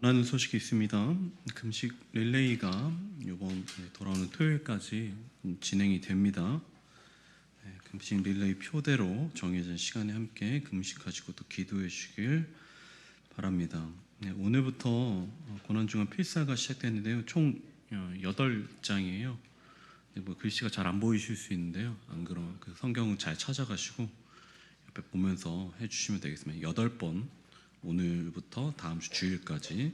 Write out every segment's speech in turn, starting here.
원하는 소식이 있습니다. 금식 릴레이가 이번 돌아오는 토요일까지 진행이 됩니다. 금식 릴레이 표대로 정해진 시간에 함께 금식하시고 또 기도해 주시길 바랍니다. 오늘부터 고난주간 필사가 시작됐는데요. 총 8장이에요. 글씨가 잘 안 보이실 수 있는데요. 안 그러면 그 성경은 잘 찾아가시고 옆에 보면서 해주시면 되겠습니다. 8번 오늘부터 다음 주 주일까지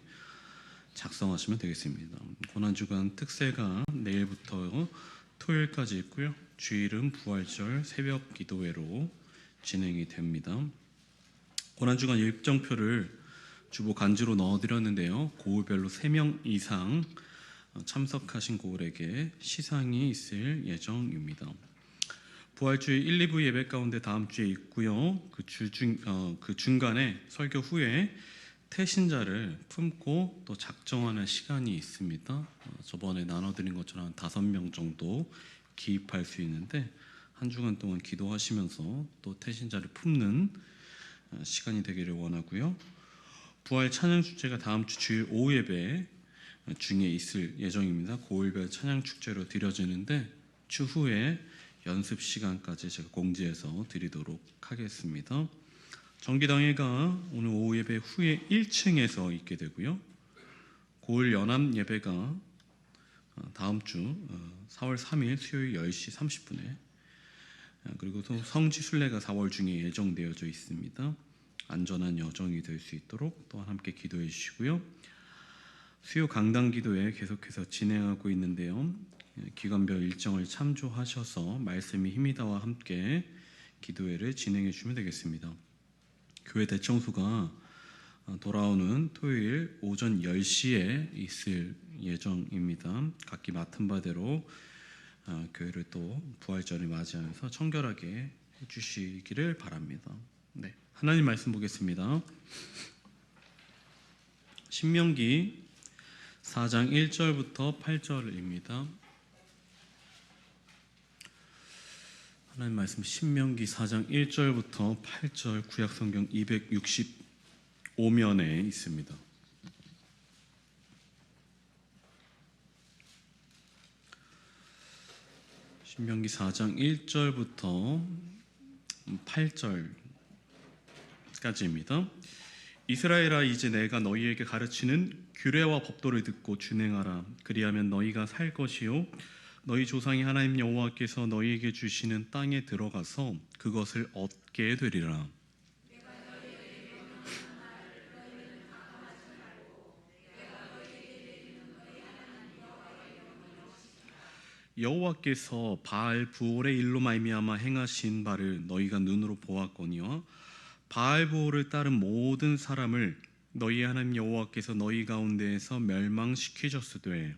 작성하시면 되겠습니다. 고난주간 특세가 내일부터 토요일까지 있고요. 주일은 부활절 새벽 기도회로 진행이 됩니다. 고난주간 일정표를 주보 간주로 넣어드렸는데요. 고을별로 3명 이상 참석하신 고을에게 시상이 있을 예정입니다. 부활주일 1, 2부 예배 가운데 다음 주에 있고요. 그 중간에 설교 후에 태신자를 품고 또 작정하는 시간이 있습니다. 저번에 나눠드린 것처럼 5명 정도 기입할 수 있는데 한 주간 동안 기도하시면서 또 태신자를 품는 시간이 되기를 원하고요. 부활 찬양 축제가 다음 주 주일 오후 예배 중에 있을 예정입니다. 고을별 찬양 축제로 드려지는데 추후에 연습 시간까지 제가 공지해서 드리도록 하겠습니다. 정기당회가 오늘 오후 예배 후에 1층에서 있게 되고요. 고을 연합 예배가 다음 주 4월 3일 수요일 10시 30분에 그리고 또 성지 순례가 4월 중에 예정되어져 있습니다. 안전한 여정이 될 수 있도록 또한 함께 기도해 주시고요. 수요 강당 기도회 계속해서 진행하고 있는데요. 기간별 일정을 참조하셔서 말씀이 힘이다와 함께 기도회를 진행해 주시면 되겠습니다. 교회 대청소가 돌아오는 토요일 오전 10시에 있을 예정입니다. 각기 맡은 바대로 교회를 또 부활절을 맞이하면서 청결하게 해주시기를 바랍니다. 네, 하나님 말씀 보겠습니다. 신명기 4장 1절부터 8절입니다. 하나님 말씀 신명기 4장 1절부터 8절 구약성경 265면에 있습니다. 신명기 4장 1절부터 8절까지입니다. 이스라엘아, 이제 내가 너희에게 가르치는 규례와 법도를 듣고 준행하라. 그리하면 너희가 살 것이요 너희 조상이 하나님 여호와께서 너희에게 주시는 땅에 들어가서 그것을 얻게 되리라. 여호와께서 바알 부올의 일로 말미암아 행하신 바를 너희가 눈으로 보았거니와 바알 부올을 따른 모든 사람을 너희 하나님 여호와께서 너희 가운데에서 멸망시키셨으되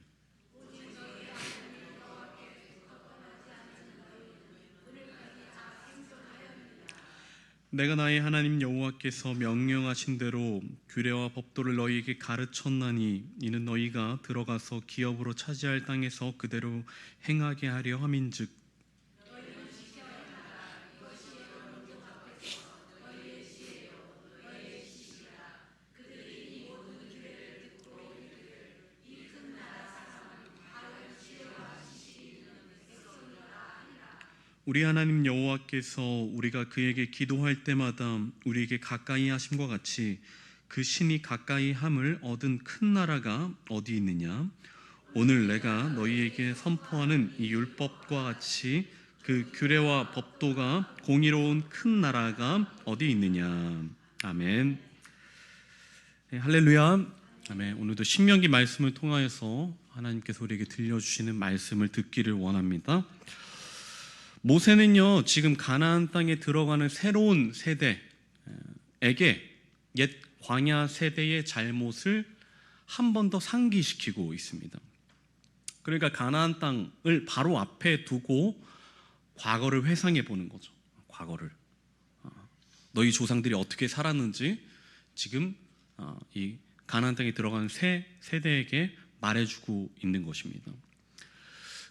내가 나의 하나님 여호와께서 명령하신 대로 규례와 법도를 너희에게 가르쳤나니 이는 너희가 들어가서 기업으로 차지할 땅에서 그대로 행하게 하려 함인즉 우리 하나님 여호와께서 우리가 그에게 기도할 때마다 우리에게 가까이 하심과 같이 그 신이 가까이 함을 얻은 큰 나라가 어디 있느냐? 오늘 내가 너희에게 선포하는 이 율법과 같이 그 규례와 법도가 공의로운 큰 나라가 어디 있느냐? 아멘. 네, 할렐루야. 아멘. 오늘도 신명기 말씀을 통하여서 하나님께서 우리에게 들려주시는 말씀을 듣기를 원합니다. 모세는요, 지금 가나안 땅에 들어가는 새로운 세대에게 옛 광야 세대의 잘못을 한 번 더 상기시키고 있습니다. 그러니까 가나안 땅을 바로 앞에 두고 과거를 회상해 보는 거죠. 과거를 너희 조상들이 어떻게 살았는지 지금 이 가나안 땅에 들어가는 새 세대에게 말해주고 있는 것입니다.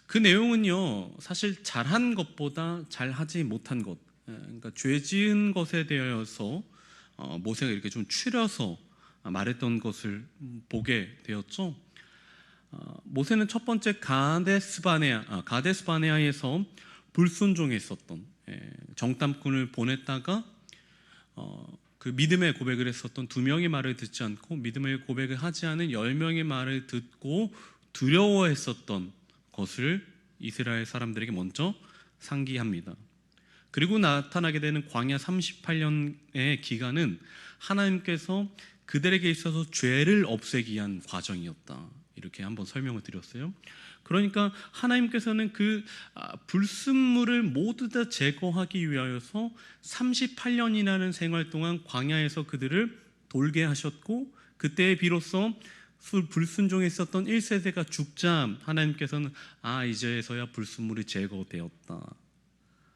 그 내용은요, 사실 잘한 것보다 잘하지 못한 것, 그러니까 죄 지은 것에 대해서 모세가 이렇게 좀 추려서 말했던 것을 보게 되었죠. 모세는 첫 번째 가데스바네아에서 불순종했었던 정탐꾼을 보냈다가 그 믿음의 고백을 했었던 2명의 말을 듣지 않고 믿음의 고백을 하지 않은 10명의 말을 듣고 두려워했었던 것을 이스라엘 사람들에게 먼저 상기합니다. 그리고 나타나게 되는 광야 38년의 기간은 하나님께서 그들에게 있어서 죄를 없애기 위한 과정이었다, 이렇게 한번 설명을 드렸어요. 그러니까 하나님께서는 그 불순물을 모두 다 제거하기 위하여서 38년이라는 생활 동안 광야에서 그들을 돌게 하셨고, 그때에 비로소 불순종에 있었던 1세대가 죽자 하나님께서는 이제서야 불순물이 제거되었다.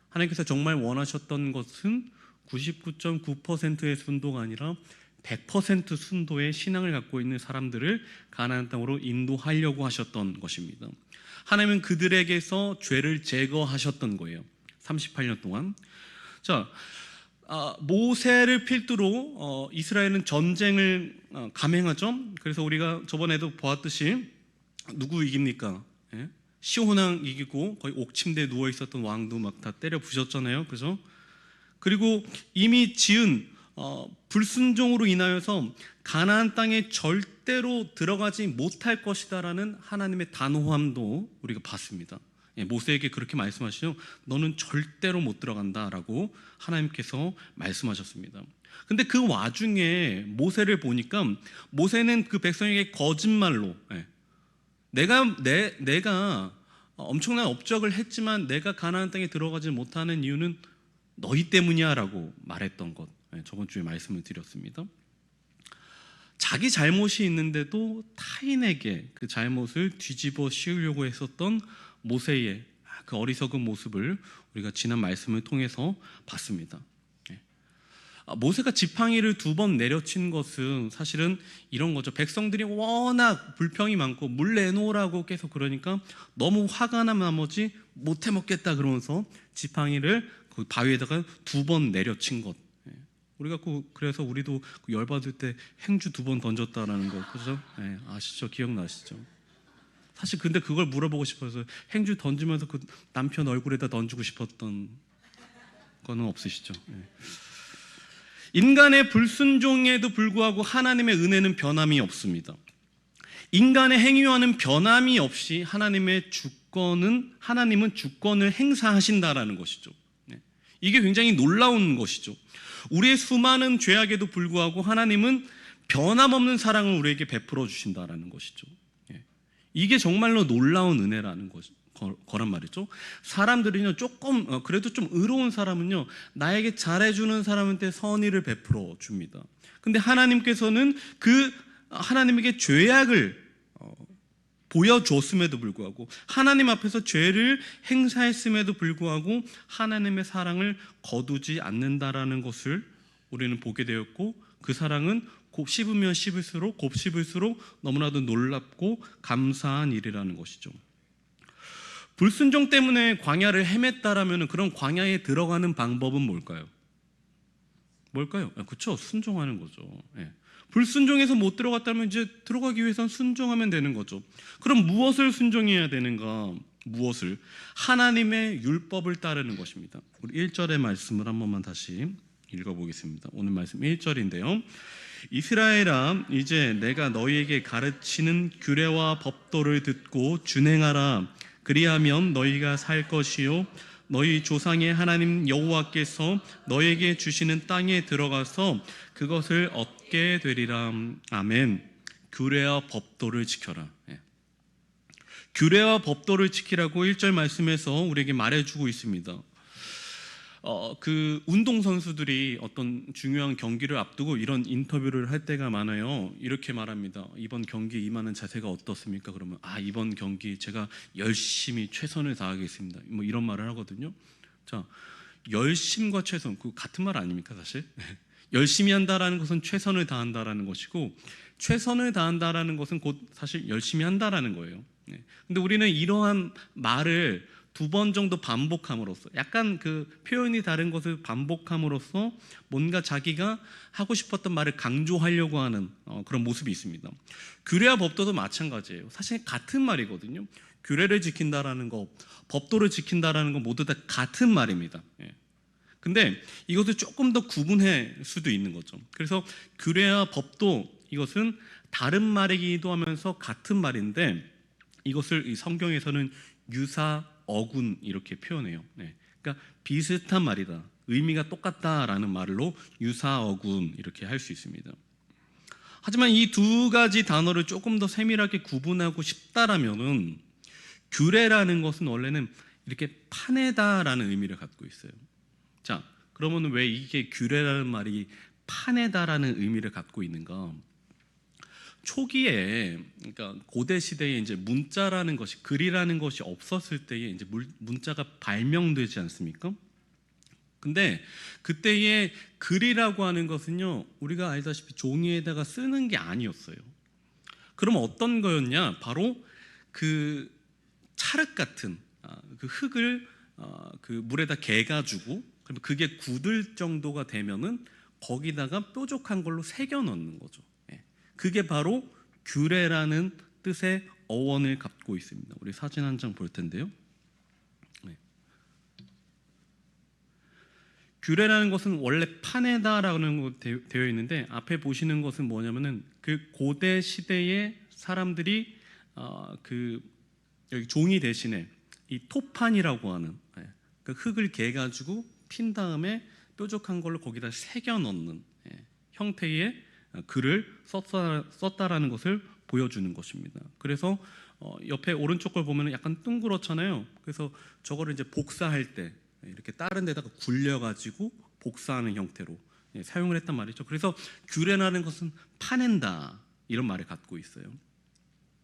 하나님께서 정말 원하셨던 것은 99.9%의 순도가 아니라 100% 순도의 신앙을 갖고 있는 사람들을 가나안 땅으로 인도하려고 하셨던 것입니다. 하나님은 그들에게서 죄를 제거하셨던 거예요. 38년 동안. 자, 모세를 필두로 이스라엘은 전쟁을 감행하죠. 그래서 우리가 저번에도 보았듯이 누구 이깁니까? 시혼왕 이기고 거의 옥침대에 누워 있었던 왕도 막 다 때려 부셨잖아요. 그죠? 그리고 이미 지은 불순종으로 인하여서 가나안 땅에 절대로 들어가지 못할 것이다라는 하나님의 단호함도 우리가 봤습니다. 모세에게 그렇게 말씀하시죠. 너는 절대로 못 들어간다라고 하나님께서 말씀하셨습니다. 근데 그 와중에 모세를 보니까 모세는 그 백성에게 거짓말로 내가 엄청난 업적을 했지만 내가 가나안 땅에 들어가지 못하는 이유는 너희 때문이야 라고 말했던 것, 저번 주에 말씀을 드렸습니다. 자기 잘못이 있는데도 타인에게 그 잘못을 뒤집어 씌우려고 했었던 모세의 그 어리석은 모습을 우리가 지난 말씀을 통해서 봤습니다. 모세가 지팡이를 2번 내려친 것은 사실은 이런 거죠. 백성들이 워낙 불평이 많고 물 내놓으라고 계속 그러니까 너무 화가 난 나머지 못 해먹겠다 그러면서 지팡이를 그 바위에다가 2번 내려친 것. 우리가 그래서 우리도 열받을 때 행주 2번 던졌다라는 거, 그죠? 아시죠? 기억나시죠? 사실 근데 그걸 물어보고 싶어서 행주 던지면서 그 남편 얼굴에다 던지고 싶었던 거는 없으시죠? 인간의 불순종에도 불구하고 하나님의 은혜는 변함이 없습니다. 인간의 행위와는 변함이 없이 하나님은 주권을 행사하신다라는 것이죠. 이게 굉장히 놀라운 것이죠. 우리의 수많은 죄악에도 불구하고 하나님은 변함없는 사랑을 우리에게 베풀어 주신다라는 것이죠. 이게 정말로 놀라운 은혜라는 거란 말이죠. 사람들이요, 조금 그래도 좀 의로운 사람은요, 나에게 잘해주는 사람한테 선의를 베풀어 줍니다. 근데 하나님께서는 그 하나님에게 죄악을 보여줬음에도 불구하고, 하나님 앞에서 죄를 행사했음에도 불구하고 하나님의 사랑을 거두지 않는다라는 것을 우리는 보게 되었고, 그 사랑은 곱씹으면 씹을수록 너무나도 놀랍고 감사한 일이라는 것이죠. 불순종 때문에 광야를 헤맸다라면 그런 광야에 들어가는 방법은 뭘까요? 그렇죠. 순종하는 거죠. 불순종해서 못 들어갔다면 이제 들어가기 위해서는 순종하면 되는 거죠. 그럼 무엇을 순종해야 되는가? 하나님의 율법을 따르는 것입니다. 우리 1절의 말씀을 한 번만 다시 읽어보겠습니다. 오늘 말씀 1절인데요. 이스라엘아, 이제 내가 너희에게 가르치는 규례와 법도를 듣고 준행하라. 그리하면 너희가 살 것이요 너희 조상의 하나님 여호와께서 너희에게 주시는 땅에 들어가서 그것을 얻게 되리라. 아멘. 규례와 법도를 지켜라. 규례와 법도를 지키라고 1절 말씀에서 우리에게 말해주고 있습니다. 그 운동선수들이 어떤 중요한 경기를 앞두고 이런 인터뷰를 할 때가 많아요. 이렇게 말합니다. 이번 경기에 임하는 자세가 어떻습니까? 그러면 이번 경기 제가 열심히 최선을 다하겠습니다. 뭐 이런 말을 하거든요. 자, 열심과 최선, 그 같은 말 아닙니까 사실? 열심히 한다라는 것은 최선을 다한다라는 것이고, 최선을 다한다라는 것은 곧 사실 열심히 한다라는 거예요. 근데 우리는 이러한 말을 두 번 정도 반복함으로써, 약간 그 표현이 다른 것을 반복함으로써 뭔가 자기가 하고 싶었던 말을 강조하려고 하는 그런 모습이 있습니다. 규례와 법도도 마찬가지예요. 사실 같은 말이거든요. 규례를 지킨다라는 거, 법도를 지킨다라는 거 모두 다 같은 말입니다. 예. 근데 이것을 조금 더 구분할 수도 있는 거죠. 그래서 규례와 법도, 이것은 다른 말이기도 하면서 같은 말인데, 이것을 이 성경에서는 유사어군 이렇게 표현해요. 네. 그러니까 비슷한 말이다, 의미가 똑같다라는 말로 유사어군 이렇게 할 수 있습니다. 하지만 이 두 가지 단어를 조금 더 세밀하게 구분하고 싶다라면은, 규례라는 것은 원래는 이렇게 파내다라는 의미를 갖고 있어요. 자, 그러면 왜 이게 규례라는 말이 파내다라는 의미를 갖고 있는가? 초기에, 그러니까 고대 시대에 이제 문자라는 것이, 글이라는 것이 없었을 때에 이제 문자가 발명되지 않습니까? 근데 그때의 글이라고 하는 것은요, 우리가 알다시피 종이에다가 쓰는 게 아니었어요. 그럼 어떤 거였냐? 바로 그 찰흙 같은 그 흙을 그 물에다 개가지고, 그러면 그게 굳을 정도가 되면은 거기다가 뾰족한 걸로 새겨 넣는 거죠. 그게 바로 규례라는 뜻의 어원을 갖고 있습니다. 우리 사진 한 장 볼 텐데요. 네. 규례라는 것은 원래 파내다라는 거 되어 있는데, 앞에 보시는 것은 뭐냐면은 그 고대 시대의 사람들이 그 여기 종이 대신에 이 토판이라고 하는 그 흙을 개가지고 핀 다음에 뾰족한 걸로 거기다 새겨 넣는 형태의 글을 썼다라는 것을 보여주는 것입니다. 그래서 옆에 오른쪽 걸 보면 약간 둥그렇잖아요. 그래서 저거를 이제 복사할 때 이렇게 다른 데다가 굴려가지고 복사하는 형태로 사용을 했단 말이죠. 그래서 규례라는 것은 파낸다, 이런 말을 갖고 있어요.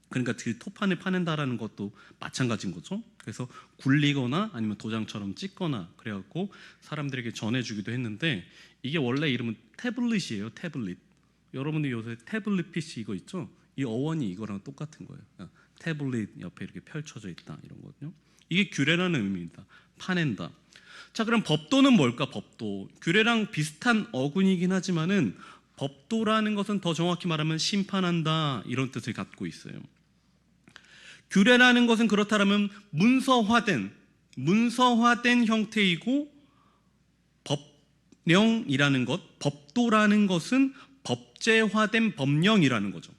그러니까 그 토판을 파낸다라는 것도 마찬가지인 거죠. 그래서 굴리거나 아니면 도장처럼 찍거나 그래갖고 사람들에게 전해주기도 했는데, 이게 원래 이름은 태블릿이에요. 태블릿. 여러분들 요새 태블릿 PC 이거 있죠? 이 어원이 이거랑 똑같은 거예요. 태블릿 옆에 이렇게 펼쳐져 있다, 이런 거거든요. 이게 규례라는 의미입니다. 파낸다. 자, 그럼 법도는 뭘까? 법도. 규례랑 비슷한 어군이긴 하지만은 법도라는 것은 더 정확히 말하면 심판한다, 이런 뜻을 갖고 있어요. 규례라는 것은 그렇다면 문서화된 형태이고, 법령이라는 것, 법도라는 것은 법제화된 법령이라는 거죠.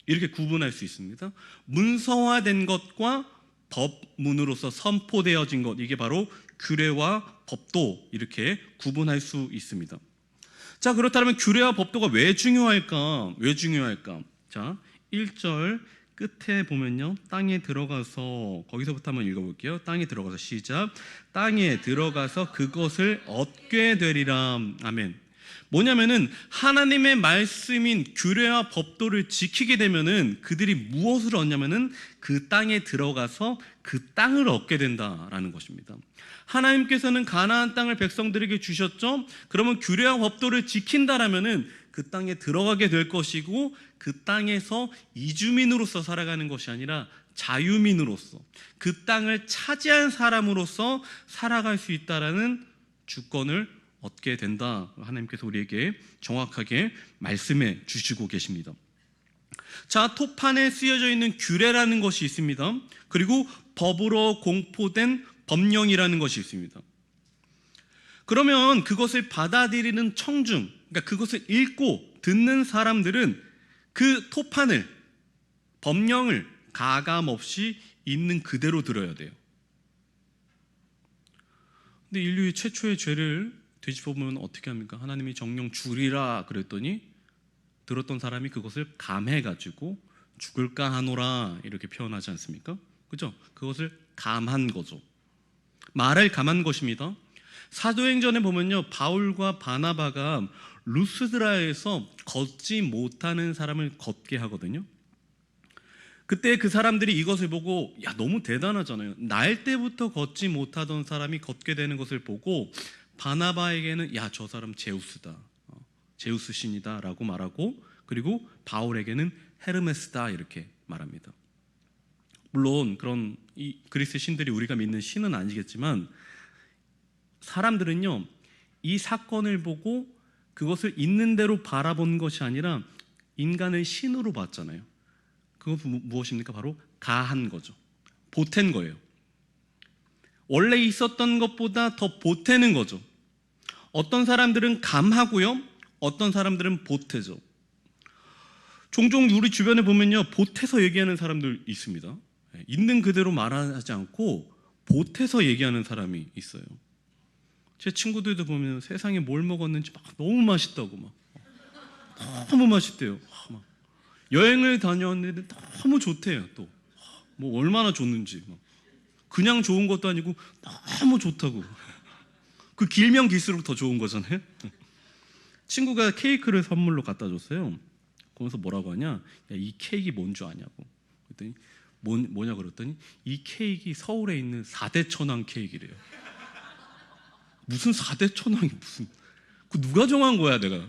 이렇게 구분할 수 있습니다. 문서화된 것과 법문으로서 선포되어진 것, 이게 바로 규례와 법도, 이렇게 구분할 수 있습니다. 자, 그렇다면 규례와 법도가 왜 중요할까? 자, 1절 끝에 보면요, 땅에 들어가서, 거기서부터 한번 읽어볼게요. 땅에 들어가서, 시작. 땅에 들어가서 그것을 얻게 되리라. 아멘. 뭐냐면은 하나님의 말씀인 규례와 법도를 지키게 되면은 그들이 무엇을 얻냐면은 그 땅에 들어가서 그 땅을 얻게 된다라는 것입니다. 하나님께서는 가나안 땅을 백성들에게 주셨죠. 그러면 규례와 법도를 지킨다라면은 그 땅에 들어가게 될 것이고, 그 땅에서 이주민으로서 살아가는 것이 아니라 자유민으로서, 그 땅을 차지한 사람으로서 살아갈 수 있다라는 주권을 얻게 된다. 하나님께서 우리에게 정확하게 말씀해 주시고 계십니다. 자, 토판에 쓰여져 있는 규례라는 것이 있습니다. 그리고 법으로 공포된 법령이라는 것이 있습니다. 그러면 그것을 받아들이는 청중, 그러니까 그것을 읽고 듣는 사람들은 그 토판을, 법령을 가감없이 있는 그대로 들어야 돼요. 근데 인류의 최초의 죄를 뒤집어보면 어떻게 합니까? 하나님이 정령 죽으리라 그랬더니 들었던 사람이 그것을 감해가지고 죽을까 하노라, 이렇게 표현하지 않습니까? 그죠? 그것을 감한 거죠. 말을 감한 것입니다. 사도행전에 보면요, 바울과 바나바가 루스드라에서 걷지 못하는 사람을 걷게 하거든요. 그때 그 사람들이 이것을 보고, 야, 너무 대단하잖아요. 날 때부터 걷지 못하던 사람이 걷게 되는 것을 보고 바나바에게는, 야, 저 사람 제우스다, 제우스 신이다 라고 말하고, 그리고 바울에게는 헤르메스다, 이렇게 말합니다. 물론 그런 이 그리스 신들이 우리가 믿는 신은 아니겠지만 사람들은요 이 사건을 보고 그것을 있는 대로 바라본 것이 아니라 인간을 신으로 봤잖아요. 그건 무엇입니까? 바로 가한 거죠. 보탠 거예요. 원래 있었던 것보다 더 보태는 거죠. 어떤 사람들은 감하고요, 어떤 사람들은 보태죠. 종종 우리 주변에 보면요 보태서 얘기하는 사람들 있습니다. 있는 그대로 말하지 않고 보태서 얘기하는 사람이 있어요. 제 친구들도 보면 세상에 뭘 먹었는지 막 너무 맛있다고 막 너무 맛있대요. 막 여행을 다녀왔는데 너무 좋대요. 또 뭐 얼마나 좋는지 막. 그냥 좋은 것도 아니고 너무 좋다고. 그 길면 길수록 더 좋은 거잖아요. 친구가 케이크를 선물로 갖다 줬어요. 그러면서 뭐라고 하냐? 야, 이 케이크 뭔 줄 아냐고. 그랬더니 뭐냐 그랬더니 이 케이크 서울에 있는 4대 천왕 케이크래요. 무슨 4대 천왕이 무슨? 그 누가 정한 거야 내가?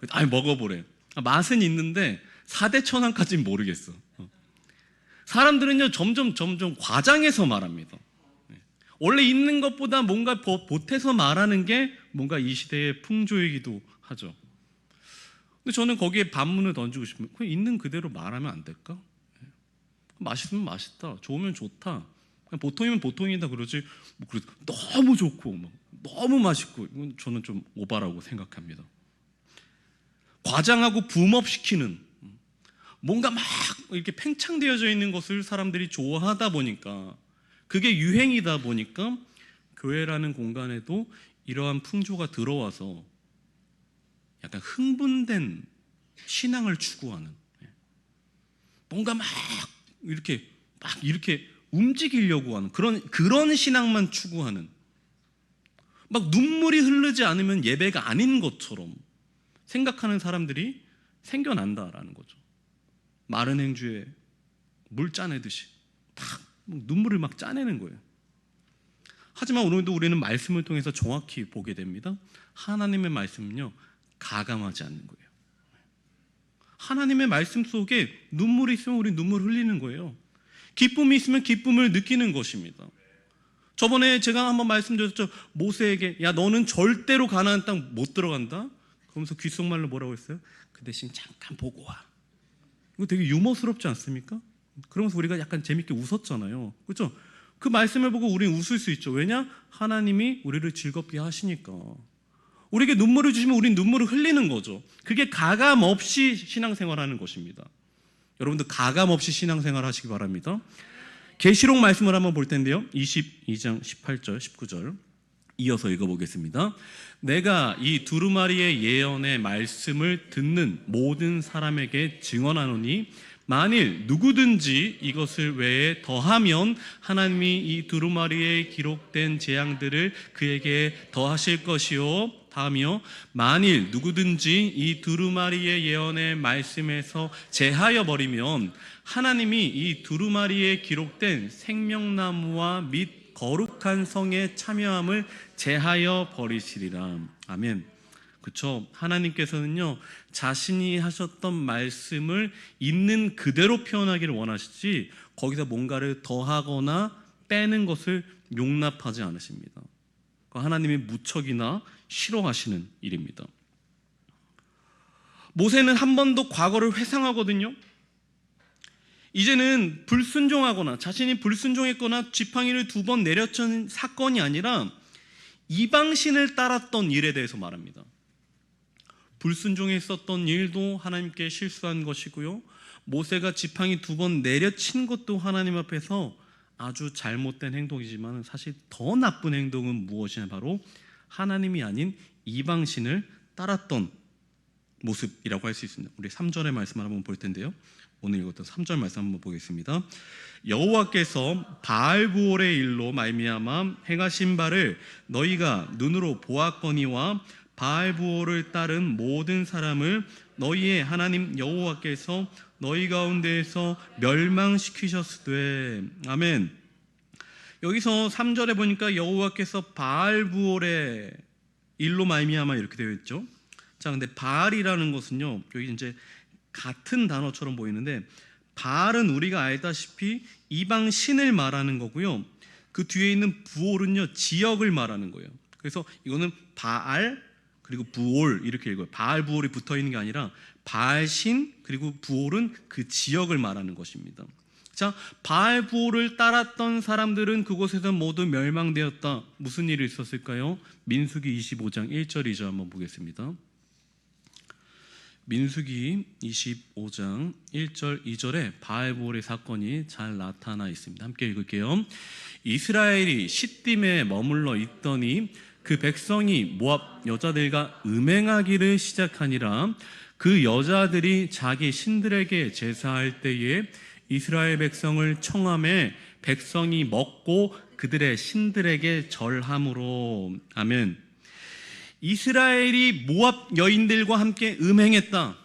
아니 먹어보래. 맛은 있는데 4대 천왕까지는 모르겠어. 사람들은요 점점 과장해서 말합니다. 원래 있는 것보다 뭔가 보태서 말하는 게 뭔가 이 시대의 풍조이기도 하죠. 근데 저는 거기에 반문을 던지고 싶으면 그냥 있는 그대로 말하면 안 될까? 맛있으면 맛있다, 좋으면 좋다, 그냥 보통이면 보통이다 그러지 뭐 너무 좋고 뭐 너무 맛있고 이건 저는 좀 오바라고 생각합니다. 과장하고 붐업시키는 뭔가 막 이렇게 팽창되어져 있는 것을 사람들이 좋아하다 보니까 그게 유행이다 보니까 교회라는 공간에도 이러한 풍조가 들어와서 약간 흥분된 신앙을 추구하는 뭔가 막 이렇게 움직이려고 하는 그런 신앙만 추구하는 막 눈물이 흐르지 않으면 예배가 아닌 것처럼 생각하는 사람들이 생겨난다라는 거죠. 마른 행주에 물 짜내듯이 막 눈물을 막 짜내는 거예요. 하지만 오늘도 우리는 말씀을 통해서 정확히 보게 됩니다. 하나님의 말씀은요 가감하지 않는 거예요. 하나님의 말씀 속에 눈물이 있으면 우리 눈물 흘리는 거예요. 기쁨이 있으면 기쁨을 느끼는 것입니다. 저번에 제가 한번 말씀드렸죠. 모세에게 야 너는 절대로 가나안 땅 못 들어간다. 그러면서 귓속말로 뭐라고 했어요? 그 대신 잠깐 보고 와. 이거 되게 유머스럽지 않습니까? 그러면서 우리가 약간 재밌게 웃었잖아요. 그렇죠? 그 말씀을 보고 우리는 웃을 수 있죠. 왜냐? 하나님이 우리를 즐겁게 하시니까. 우리에게 눈물을 주시면 우리는 눈물을 흘리는 거죠. 그게 가감 없이 신앙생활하는 것입니다. 여러분들 가감 없이 신앙생활 하시기 바랍니다. 계시록 말씀을 한번 볼 텐데요. 22장 18절 19절 이어서 읽어보겠습니다. 내가 이 두루마리의 예언의 말씀을 듣는 모든 사람에게 증언하노니 만일 누구든지 이것을 외에 더하면 하나님이 이 두루마리에 기록된 재앙들을 그에게 더하실 것이요 하며 만일 누구든지 이 두루마리의 예언의 말씀에서 제하여 버리면 하나님이 이 두루마리에 기록된 생명나무와 및 거룩한 성의 참여함을 제하여 버리시리라. 아멘. 그렇죠. 하나님께서는요 자신이 하셨던 말씀을 있는 그대로 표현하기를 원하시지 거기서 뭔가를 더하거나 빼는 것을 용납하지 않으십니다. 하나님이 무척이나 싫어하시는 일입니다. 모세는 한 번 더 과거를 회상하거든요. 이제는 불순종하거나 자신이 불순종했거나 지팡이를 2번 내려친 사건이 아니라 이방신을 따랐던 일에 대해서 말합니다. 불순종했었던 일도 하나님께 실수한 것이고요, 모세가 지팡이 2번 내려친 것도 하나님 앞에서 아주 잘못된 행동이지만 사실 더 나쁜 행동은 무엇이냐, 바로 하나님이 아닌 이방신을 따랐던 모습이라고 할 수 있습니다. 우리 3절의 말씀을 한번 볼 텐데요. 오늘 읽었던 3절 말씀 한번 보겠습니다. 여호와께서 바알부올의 일로 말미암아 행하신 바를 너희가 눈으로 보았거니와 바알부올을 따른 모든 사람을 너희의 하나님 여호와께서 너희 가운데에서 멸망시키셨으되. 아멘. 여기서 3절에 보니까 여호와께서 바알부올의 일로 말미암아 이렇게 되어 있죠. 자, 근데 바알이라는 것은요, 여기 이제 같은 단어처럼 보이는데 바알은 우리가 알다시피 이방 신을 말하는 거고요. 그 뒤에 있는 부올은요, 지역을 말하는 거예요. 그래서 이거는 바알 그리고 부올 이렇게 읽어요. 바알 부올이 붙어 있는 게 아니라 바알 신 그리고 부올은 그 지역을 말하는 것입니다. 자, 바알 부올을 따랐던 사람들은 그곳에서 모두 멸망되었다. 무슨 일이 있었을까요? 민수기 25장 1절 2절 한번 보겠습니다. 민수기 25장 1절 2절에 바알 부올의 사건이 잘 나타나 있습니다. 함께 읽을게요. 이스라엘이 시딤에 머물러 있더니 그 백성이 모압 여자들과 음행하기를 시작하니라. 그 여자들이 자기 신들에게 제사할 때에 이스라엘 백성을 청함에 백성이 먹고 그들의 신들에게 절함으로. 아멘. 이스라엘이 모압 여인들과 함께 음행했다.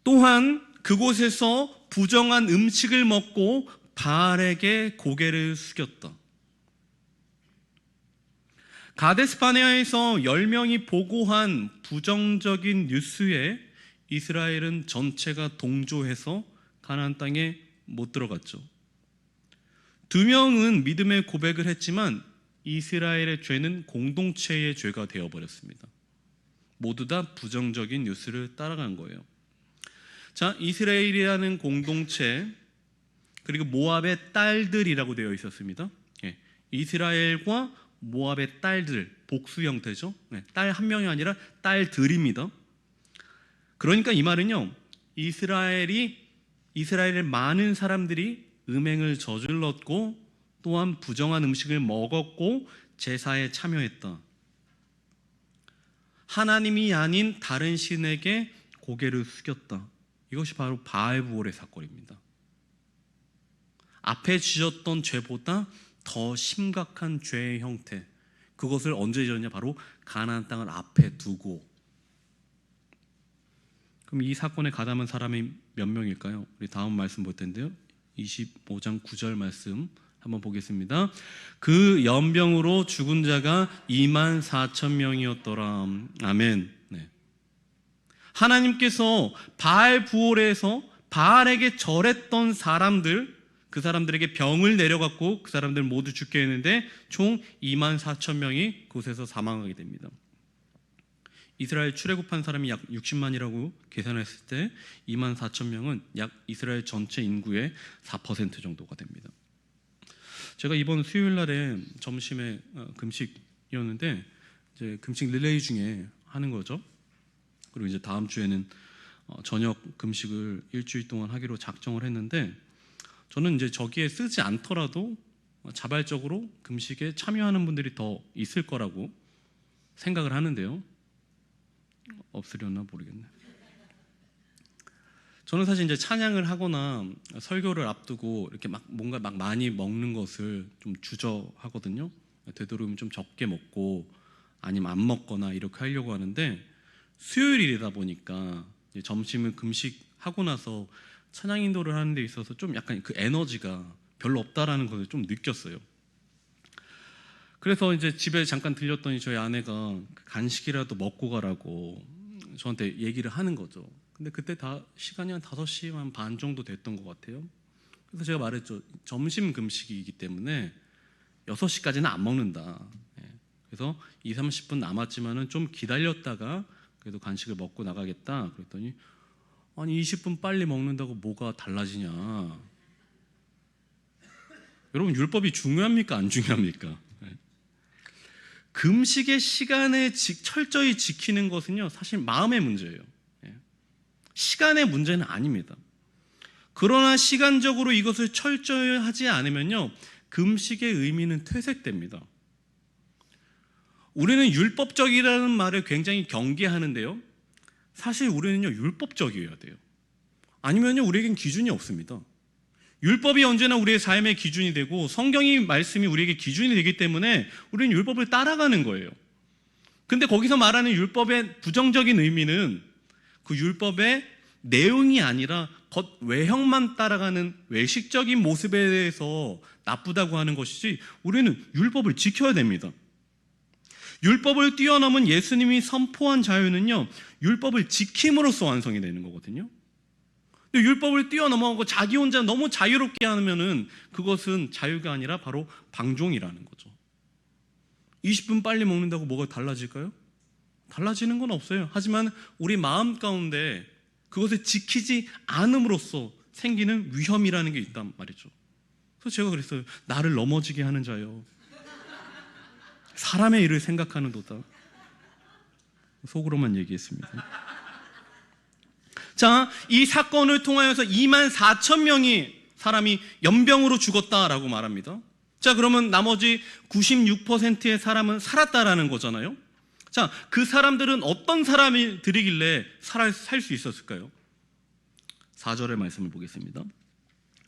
또한 그곳에서 부정한 음식을 먹고 바알에게 고개를 숙였다. 가데스바네아에서 10명이 보고한 부정적인 뉴스에 이스라엘은 전체가 동조해서 가나안 땅에 못 들어갔죠. 2명은 믿음의 고백을 했지만 이스라엘의 죄는 공동체의 죄가 되어버렸습니다. 모두 다 부정적인 뉴스를 따라간 거예요. 자, 이스라엘이라는 공동체 그리고 모압의 딸들이라고 되어 있었습니다. 이스라엘과 모압의 딸들, 복수 형태죠. 딸 한 명이 아니라 딸들입니다. 그러니까 이 말은요, 이스라엘의 많은 사람들이 음행을 저질렀고 또한 부정한 음식을 먹었고 제사에 참여했다. 하나님이 아닌 다른 신에게 고개를 숙였다. 이것이 바로 바알 부올의 사건입니다. 앞에 지었던 죄보다 더 심각한 죄의 형태, 그것을 언제 지었냐? 바로 가나안 땅을 앞에 두고. 그럼 이 사건에 가담한 사람이 몇 명일까요? 우리 다음 말씀 볼 텐데요, 25장 9절 말씀 한번 보겠습니다. 그 연병으로 죽은 자가 24,000명이었더라. 아멘. 네. 하나님께서 바알 부올에서 바알에게 절했던 사람들, 그 사람들에게 병을 내려갖고 그 사람들 모두 죽게 했는데 총 24,000명이 그곳에서 사망하게 됩니다. 이스라엘 출애굽한 사람이 약 60만이라고 계산했을 때 24,000명은 약 이스라엘 전체 인구의 4% 정도가 됩니다. 제가 이번 수요일 날에 점심에 금식이었는데 이제 금식 릴레이 중에 하는 거죠. 그리고 이제 다음 주에는 저녁 금식을 일주일 동안 하기로 작정을 했는데, 저는 이제 저기에 쓰지 않더라도 자발적으로 금식에 참여하는 분들이 더 있을 거라고 생각을 하는데요. 없으려나 모르겠네. 저는 사실 이제 찬양을 하거나 설교를 앞두고 이렇게 뭔가 많이 먹는 것을 좀 주저하거든요. 되도록이면 좀 적게 먹고 아니면 안 먹거나 이렇게 하려고 하는데, 수요일이다 보니까 점심을 금식하고 나서 찬양 인도를 하는 데 있어서 좀 약간 그 에너지가 별로 없다라는 것을 좀 느꼈어요. 그래서 이제 집에 잠깐 들렸더니 저희 아내가 간식이라도 먹고 가라고 저한테 얘기를 하는 거죠. 근데 그때 다 시간이 한 5시 반 정도 됐던 것 같아요. 그래서 제가 말했죠. 점심 금식이기 때문에 6시까지는 안 먹는다. 그래서 20-30분 남았지만은 좀 기다렸다가 그래도 간식을 먹고 나가겠다. 그랬더니 아니 20분 빨리 먹는다고 뭐가 달라지냐. 여러분, 율법이 중요합니까? 안 중요합니까? 금식의 시간을 철저히 지키는 것은요, 사실 마음의 문제예요. 시간의 문제는 아닙니다. 그러나 시간적으로 이것을 철저히 하지 않으면요, 금식의 의미는 퇴색됩니다. 우리는 율법적이라는 말을 굉장히 경계하는데요, 사실 우리는요, 율법적이어야 돼요. 아니면요, 우리에겐 기준이 없습니다. 율법이 언제나 우리의 삶의 기준이 되고 성경의 말씀이 우리에게 기준이 되기 때문에 우리는 율법을 따라가는 거예요. 근데 거기서 말하는 율법의 부정적인 의미는 그 율법의 내용이 아니라 겉 외형만 따라가는 외식적인 모습에 대해서 나쁘다고 하는 것이지, 우리는 율법을 지켜야 됩니다. 율법을 뛰어넘은 예수님이 선포한 자유는요, 율법을 지킴으로써 완성이 되는 거거든요. 근데 율법을 뛰어넘어가고 자기 혼자 너무 자유롭게 하면은 그것은 자유가 아니라 바로 방종이라는 거죠. 20분 빨리 먹는다고 뭐가 달라질까요? 달라지는 건 없어요. 하지만 우리 마음 가운데 그것을 지키지 않음으로써 생기는 위험이라는 게 있단 말이죠. 그래서 제가 그랬어요. 나를 넘어지게 하는 자요, 사람의 일을 생각하는도다. 속으로만 얘기했습니다. 자, 이 사건을 통하여서 24,000명이 사람이 연병으로 죽었다라고 말합니다. 자, 그러면 나머지 96%의 사람은 살았다라는 거잖아요. 자, 그 사람들은 어떤 사람들이길래 살 수 있었을까요? 4절의 말씀을 보겠습니다.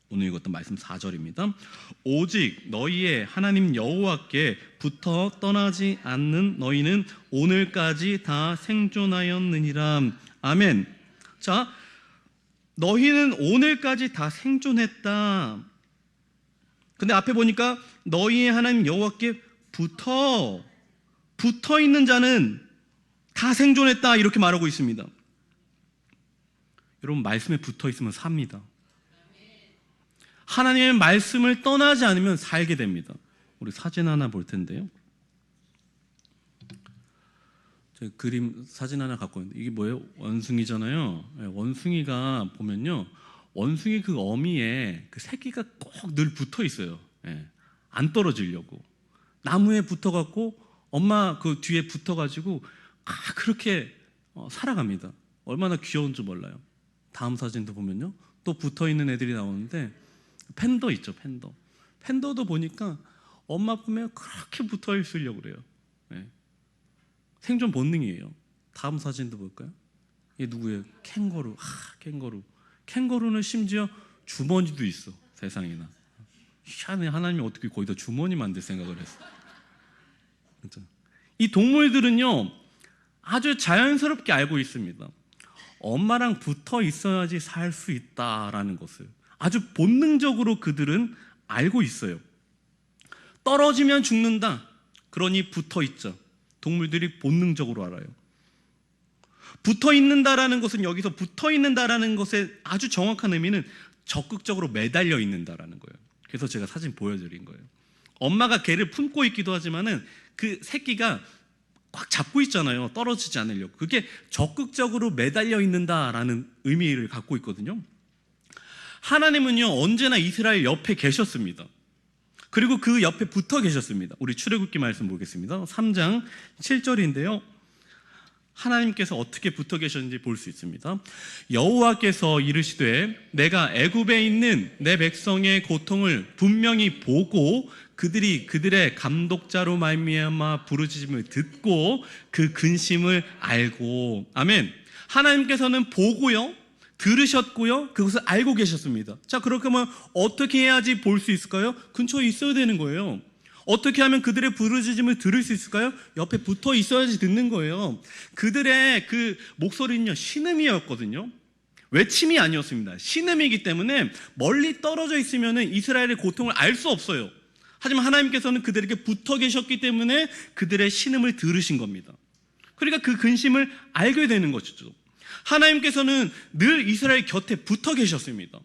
오늘 읽었던 말씀 4절입니다. 오직 너희의 하나님 여호와께 붙어 떠나지 않는 너희는 오늘까지 다 생존하였느니라. 아멘. 자, 너희는 오늘까지 다 생존했다. 근데 앞에 보니까 너희의 하나님 여호와께 붙어 있는 자는 다 생존했다, 이렇게 말하고 있습니다. 여러분, 말씀에 붙어 있으면 삽니다. 하나님의 말씀을 떠나지 않으면 살게 됩니다. 우리 사진 하나 볼 텐데요. 제 그림 사진 하나 갖고 있는데, 이게 뭐예요? 원숭이잖아요. 원숭이가 보면요, 원숭이 그 어미에 그 새끼가 꼭 늘 붙어 있어요. 안 떨어지려고 나무에 붙어갖고 엄마 그 뒤에 붙어가지고 그렇게 살아갑니다. 얼마나 귀여운지 몰라요. 다음 사진도 보면요, 또 붙어있는 애들이 나오는데, 팬더 있죠, 팬더. 팬더도 보니까 엄마 품에 그렇게 붙어있으려고 그래요. 생존 본능이에요. 다음 사진도 볼까요? 이게 누구예요? 캥거루. 캥거루는 심지어 주머니도 있어. 세상에나. 희한해. 하나님이 어떻게 거기다 주머니 만들 생각을 했어. 이 동물들은요, 아주 자연스럽게 알고 있습니다. 엄마랑 붙어 있어야지 살 수 있다라는 것을 아주 본능적으로 그들은 알고 있어요. 떨어지면 죽는다, 그러니 붙어 있죠. 동물들이 본능적으로 알아요. 붙어 있는다라는 것은, 여기서 붙어 있는다라는 것의 아주 정확한 의미는 적극적으로 매달려 있는다라는 거예요. 그래서 제가 사진 보여드린 거예요. 엄마가 개를 품고 있기도 하지만은 그 새끼가 꽉 잡고 있잖아요. 떨어지지 않으려고. 그게 적극적으로 매달려 있는다라는 의미를 갖고 있거든요. 하나님은요, 언제나 이스라엘 옆에 계셨습니다. 그리고 그 옆에 붙어 계셨습니다. 우리 출애굽기 말씀 보겠습니다. 3장 7절인데요. 하나님께서 어떻게 붙어 계셨는지 볼 수 있습니다. 여호와께서 이르시되 내가 애굽에 있는 내 백성의 고통을 분명히 보고 그들이 그들의 감독자로 말미암아 부르짖음을 듣고 그 근심을 알고. 아멘. 하나님께서는 보고요, 들으셨고요, 그것을 알고 계셨습니다. 자, 그렇게 하면 어떻게 해야지 볼 수 있을까요? 근처에 있어야 되는 거예요. 어떻게 하면 그들의 부르짖음을 들을 수 있을까요? 옆에 붙어 있어야지 듣는 거예요. 그들의 그 목소리는요, 신음이었거든요. 외침이 아니었습니다. 신음이기 때문에 멀리 떨어져 있으면 이스라엘의 고통을 알 수 없어요. 하지만 하나님께서는 그들에게 붙어 계셨기 때문에 그들의 신음을 들으신 겁니다. 그러니까 그 근심을 알게 되는 것이죠. 하나님께서는 늘 이스라엘 곁에 붙어 계셨습니다.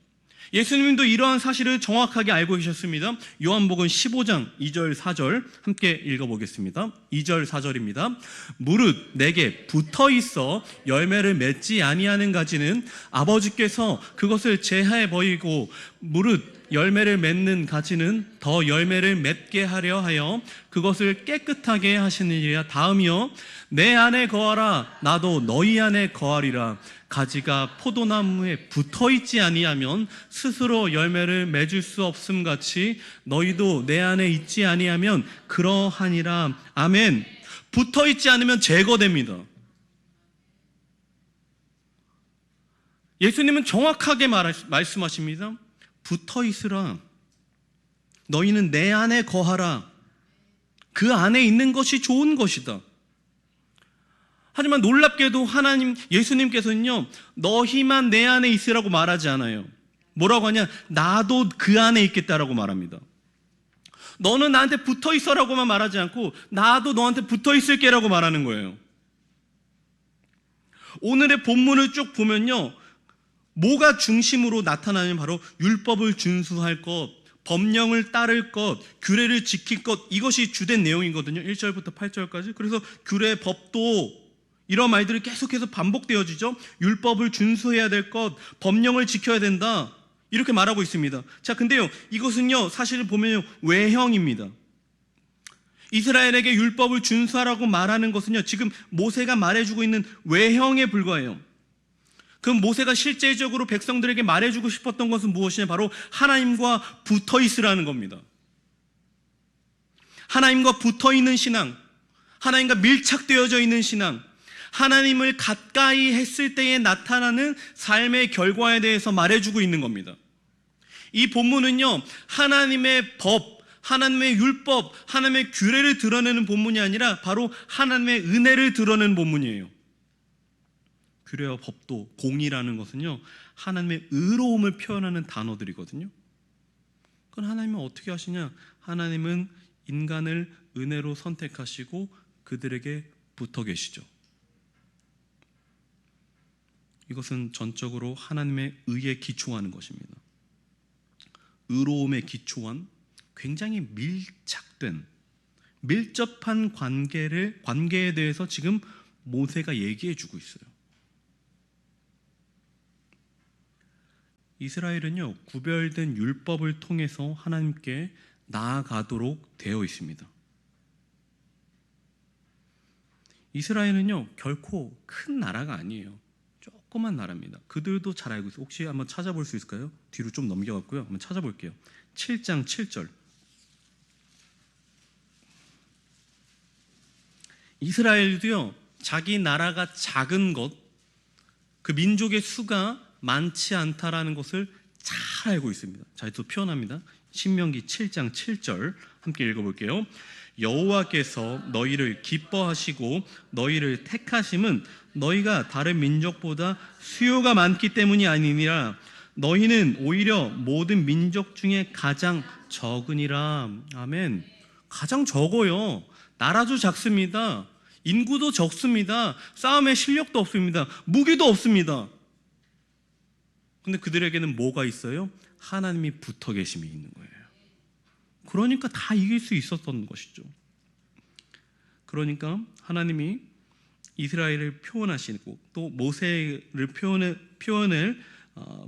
예수님도 이러한 사실을 정확하게 알고 계셨습니다. 요한복음 15장 2절 4절 함께 읽어보겠습니다. 2절 4절입니다. 무릇 내게 붙어 있어 열매를 맺지 아니하는 가지는 아버지께서 그것을 제하해 버리고 무릇 열매를 맺는 가지는 더 열매를 맺게 하려 하여 그것을 깨끗하게 하시느니라. 다음이요, 내 안에 거하라 나도 너희 안에 거하리라. 가지가 포도나무에 붙어있지 아니하면 스스로 열매를 맺을 수 없음 같이 너희도 내 안에 있지 아니하면 그러하니라. 아멘. 붙어있지 않으면 제거됩니다. 예수님은 정확하게 말씀하십니다. 붙어있으라. 너희는 내 안에 거하라. 그 안에 있는 것이 좋은 것이다. 하지만 놀랍게도 예수님께서는요, 너희만 내 안에 있으라고 말하지 않아요. 뭐라고 하냐? 나도 그 안에 있겠다라고 말합니다. 너는 나한테 붙어 있어라고만 말하지 않고 나도 너한테 붙어 있을게라고 말하는 거예요. 오늘의 본문을 쭉 보면요, 뭐가 중심으로 나타나냐면 바로 율법을 준수할 것, 법령을 따를 것, 규례를 지킬 것, 이것이 주된 내용이거든요. 1절부터 8절까지. 그래서 규례, 법도 이런 말들이 계속해서 반복되어지죠. 율법을 준수해야 될 것, 법령을 지켜야 된다, 이렇게 말하고 있습니다. 자, 근데요, 이것은요 사실 보면요 외형입니다. 이스라엘에게 율법을 준수하라고 말하는 것은요 지금 모세가 말해주고 있는 외형에 불과해요. 그 모세가 실제적으로 백성들에게 말해주고 싶었던 것은 무엇이냐? 바로 하나님과 붙어 있으라는 겁니다. 하나님과 붙어 있는 신앙, 하나님과 밀착되어져 있는 신앙, 하나님을 가까이 했을 때에 나타나는 삶의 결과에 대해서 말해주고 있는 겁니다. 이 본문은요 하나님의 법, 하나님의 율법, 하나님의 규례를 드러내는 본문이 아니라 바로 하나님의 은혜를 드러내는 본문이에요. 규례와 법도, 공의라는 것은요 하나님의 의로움을 표현하는 단어들이거든요. 그건 하나님은 어떻게 하시냐? 하나님은 인간을 은혜로 선택하시고 그들에게 붙어 계시죠. 이것은 전적으로 하나님의 의에 기초하는 것입니다. 의로움에 기초한 굉장히 밀착된, 밀접한 관계에 대해서 지금 모세가 얘기해 주고 있어요. 이스라엘은요 구별된 율법을 통해서 하나님께 나아가도록 되어 있습니다. 이스라엘은요 결코 큰 나라가 아니에요. 조그만 나라입니다. 그들도 잘 알고 있어요. 혹시 한번 찾아볼 수 있을까요? 뒤로 좀 넘겨갖고요 한번 찾아볼게요. 7장 7절. 이스라엘도요 자기 나라가 작은 것, 그 민족의 수가 많지 않다라는 것을 잘 알고 있습니다. 자, 또 표현합니다. 신명기 7장 7절 함께 읽어볼게요. 여호와께서 너희를 기뻐하시고 너희를 택하심은 너희가 다른 민족보다 수요가 많기 때문이 아니니라. 너희는 오히려 모든 민족 중에 가장 적으니라. 아멘. 가장 적어요. 나라도 작습니다. 인구도 적습니다. 싸움의 실력도 없습니다. 무기도 없습니다. 근데 그들에게는 뭐가 있어요? 하나님이 붙어 계심이 있는 거예요. 그러니까 다 이길 수 있었던 것이죠. 그러니까 하나님이 이스라엘을 표현하시고 또 모세를 표현을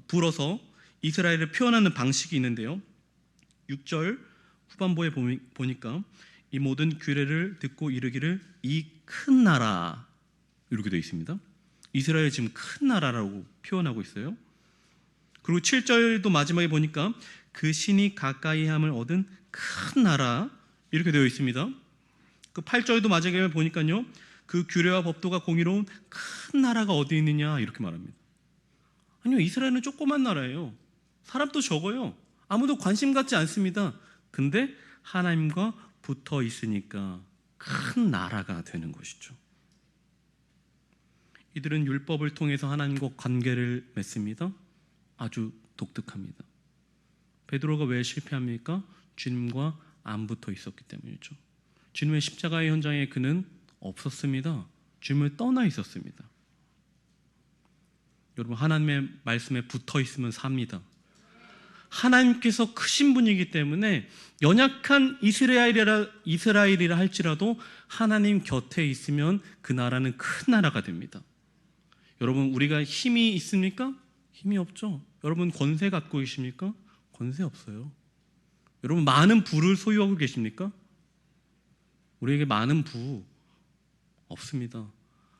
불어서 이스라엘을 표현하는 방식이 있는데요. 6절 후반부에 보니까 이 모든 규례를 듣고 이르기를 이 큰 나라, 이렇게 되어 있습니다. 이스라엘 지금 큰 나라라고 표현하고 있어요. 그리고 7절도 마지막에 보니까 그 신이 가까이함을 얻은 큰 나라, 이렇게 되어 있습니다. 그 8절도 마지막에 보니까요 그 규례와 법도가 공의로운 큰 나라가 어디 있느냐, 이렇게 말합니다. 아니요, 이스라엘은 조그만 나라예요. 사람도 적어요. 아무도 관심 갖지 않습니다. 근데 하나님과 붙어 있으니까 큰 나라가 되는 것이죠. 이들은 율법을 통해서 하나님과 관계를 맺습니다. 아주 독특합니다. 베드로가 왜 실패합니까? 주님과 안 붙어 있었기 때문이죠. 주님의 십자가의 현장에 그는 없었습니다. 주님을 떠나 있었습니다. 여러분, 하나님의 말씀에 붙어 있으면 삽니다. 하나님께서 크신 분이기 때문에 연약한 이스라엘이라 할지라도 하나님 곁에 있으면 그 나라는 큰 나라가 됩니다. 여러분, 우리가 힘이 있습니까? 힘이 없죠. 여러분, 권세 갖고 계십니까? 권세 없어요. 여러분, 많은 부를 소유하고 계십니까? 우리에게 많은 부 없습니다.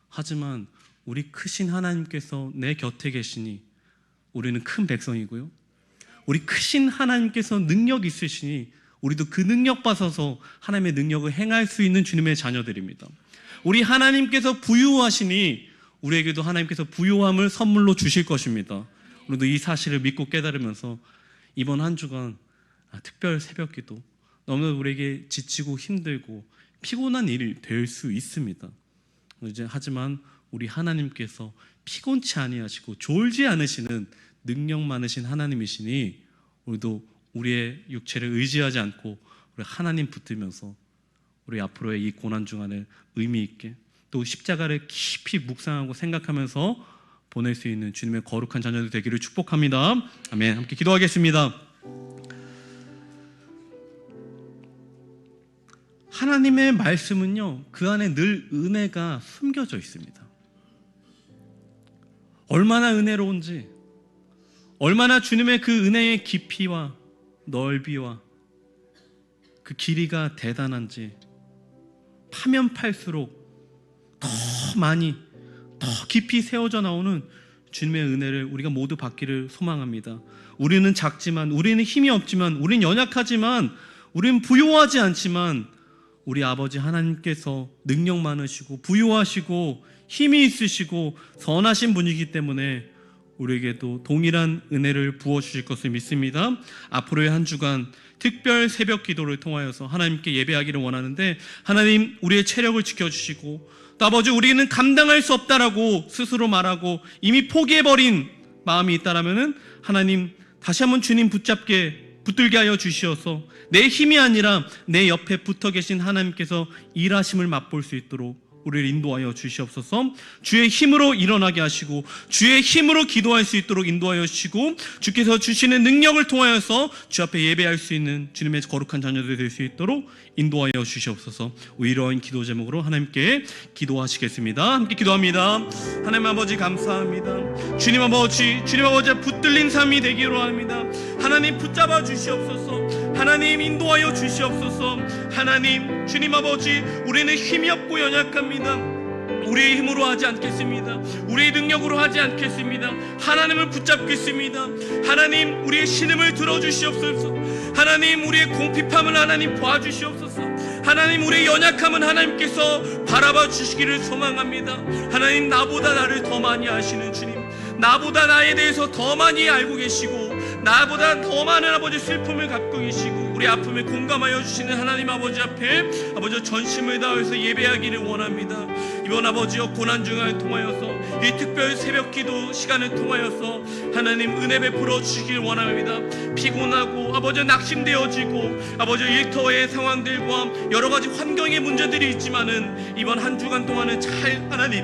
하지만 우리 크신 하나님께서 내 곁에 계시니 우리는 큰 백성이고요, 우리 크신 하나님께서 능력 있으시니 우리도 그 능력 받아서 하나님의 능력을 행할 수 있는 주님의 자녀들입니다. 우리 하나님께서 부유하시니 우리에게도 하나님께서 부유함을 선물로 주실 것입니다. 우리도 이 사실을 믿고 깨달으면서 이번 한 주간 특별 새벽기도, 너무나 우리에게 지치고 힘들고 피곤한 일이 될 수 있습니다. 하지만 우리 하나님께서 피곤치 아니하시고 졸지 않으시는 능력 많으신 하나님이시니 우리도 우리의 육체를 의지하지 않고 우리 하나님 붙들면서 우리 앞으로의 이 고난 중간에 의미 있게 또 십자가를 깊이 묵상하고 생각하면서 보낼 수 있는 주님의 거룩한 자녀들 되기를 축복합니다. 아멘. 함께 기도하겠습니다. 하나님의 말씀은요, 그 안에 늘 은혜가 숨겨져 있습니다. 얼마나 은혜로운지, 얼마나 주님의 그 은혜의 깊이와 넓이와 그 길이가 대단한지 파면 팔수록 더 많이, 더 깊이 세워져 나오는 주님의 은혜를 우리가 모두 받기를 소망합니다. 우리는 작지만, 우리는 힘이 없지만, 우리는 연약하지만, 우리는 부요하지 않지만 우리 아버지 하나님께서 능력 많으시고 부요하시고 힘이 있으시고 선하신 분이기 때문에 우리에게도 동일한 은혜를 부어주실 것을 믿습니다. 앞으로의 한 주간 특별 새벽 기도를 통하여서 하나님께 예배하기를 원하는데, 하나님 우리의 체력을 지켜주시고 또 아버지 우리는 감당할 수 없다라고 스스로 말하고 이미 포기해버린 마음이 있다라면은 하나님 다시 한번 주님 붙들게 하여 주시어서 내 힘이 아니라 내 옆에 붙어 계신 하나님께서 일하심을 맛볼 수 있도록 우리를 인도하여 주시옵소서. 주의 힘으로 일어나게 하시고 주의 힘으로 기도할 수 있도록 인도하여 주시고, 주께서 주시는 능력을 통하여서 주 앞에 예배할 수 있는 주님의 거룩한 자녀들이 될 수 있도록 인도하여 주시옵소서. 이러한 기도 제목으로 하나님께 기도하시겠습니다. 함께 기도합니다. 하나님 아버지 감사합니다. 주님 아버지 붙들린 삶이 되기로 합니다. 하나님 붙잡아 주시옵소서. 하나님 인도하여 주시옵소서. 하나님 주님 아버지, 우리는 힘이 없고 연약합니다. 우리의 힘으로 하지 않겠습니다. 우리의 능력으로 하지 않겠습니다. 하나님을 붙잡겠습니다. 하나님 우리의 신음을 들어주시옵소서. 하나님 우리의 궁핍함을 하나님 봐주시옵소서. 하나님 우리의 연약함은 하나님께서 바라봐 주시기를 소망합니다. 하나님 나보다 나를 더 많이 아시는 주님, 나보다 나에 대해서 더 많이 알고 계시고 나보다 더 많은 아버지 슬픔을 갖고 계시고 우리 아픔에 공감하여 주시는 하나님 아버지 앞에 아버지 전심을 다해서 예배하기를 원합니다. 이번 아버지여 고난 중을 통하여서 이 특별 새벽 기도 시간을 통하여서 하나님 은혜 베풀어 주시길 원합니다. 피곤하고 아버지 낙심되어지고 아버지 일터의 상황들과 여러 가지 환경의 문제들이 있지만은 이번 한 주간 동안은 잘 하나님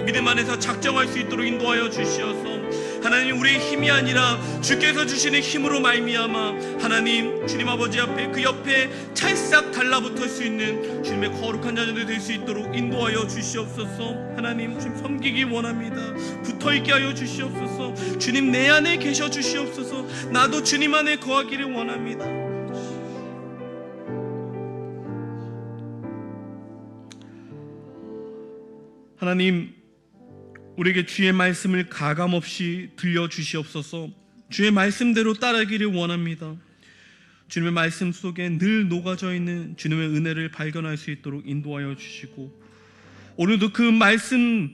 믿음 안에서 작정할 수 있도록 인도하여 주시어서 하나님 우리의 힘이 아니라 주께서 주시는 힘으로 말미암아 하나님 주님 아버지 앞에 그 옆에 찰싹 달라붙을 수 있는 주님의 거룩한 자녀들 될 수 있도록 인도하여 주시옵소서. 하나님 주님 섬기기 원합니다. 붙어있게 하여 주시옵소서. 주님 내 안에 계셔 주시옵소서. 나도 주님 안에 거하기를 원합니다. 하나님 우리에게 주의 말씀을 가감없이 들려주시옵소서. 주의 말씀대로 따르기를 원합니다. 주님의 말씀 속에 늘 녹아져 있는 주님의 은혜를 발견할 수 있도록 인도하여 주시고, 오늘도 그 말씀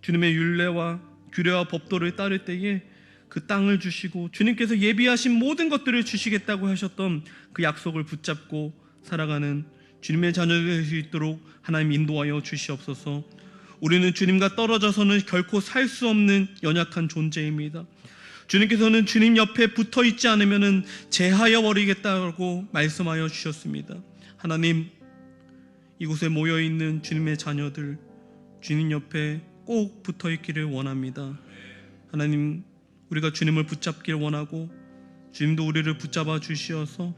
주님의 율례와 규례와 법도를 따를 때에 그 땅을 주시고 주님께서 예비하신 모든 것들을 주시겠다고 하셨던 그 약속을 붙잡고 살아가는 주님의 자녀들 될 수 있도록 하나님 인도하여 주시옵소서. 우리는 주님과 떨어져서는 결코 살 수 없는 연약한 존재입니다. 주님께서는 주님 옆에 붙어 있지 않으면 제하여 버리겠다고 말씀하여 주셨습니다. 하나님 이곳에 모여 있는 주님의 자녀들 주님 옆에 꼭 붙어 있기를 원합니다. 하나님 우리가 주님을 붙잡길 원하고 주님도 우리를 붙잡아 주시어서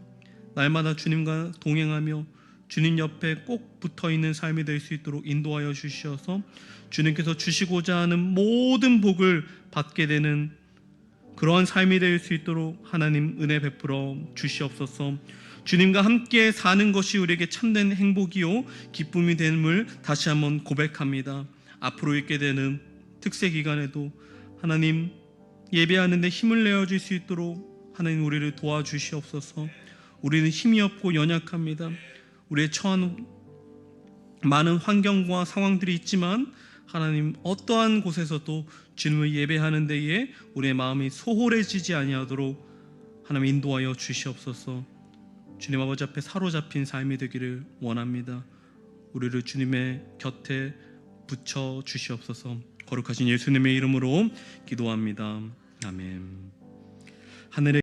날마다 주님과 동행하며 주님 옆에 꼭 붙어있는 삶이 될 수 있도록 인도하여 주시어서 주님께서 주시고자 하는 모든 복을 받게 되는 그러한 삶이 될 수 있도록 하나님 은혜 베풀어 주시옵소서. 주님과 함께 사는 것이 우리에게 참된 행복이요 기쁨이 됨을 다시 한번 고백합니다. 앞으로 있게 되는 특세 기간에도 하나님 예배하는 데 힘을 내어줄 수 있도록 하나님 우리를 도와주시옵소서. 우리는 힘이 없고 연약합니다. 우리의 처한 많은 환경과 상황들이 있지만 하나님 어떠한 곳에서도 주님을 예배하는 데에 우리의 마음이 소홀해지지 아니하도록 하나님 인도하여 주시옵소서. 주님 아버지 앞에 사로잡힌 삶이 되기를 원합니다. 우리를 주님의 곁에 붙여 주시옵소서. 거룩하신 예수님의 이름으로 기도합니다. 아멘. 하늘의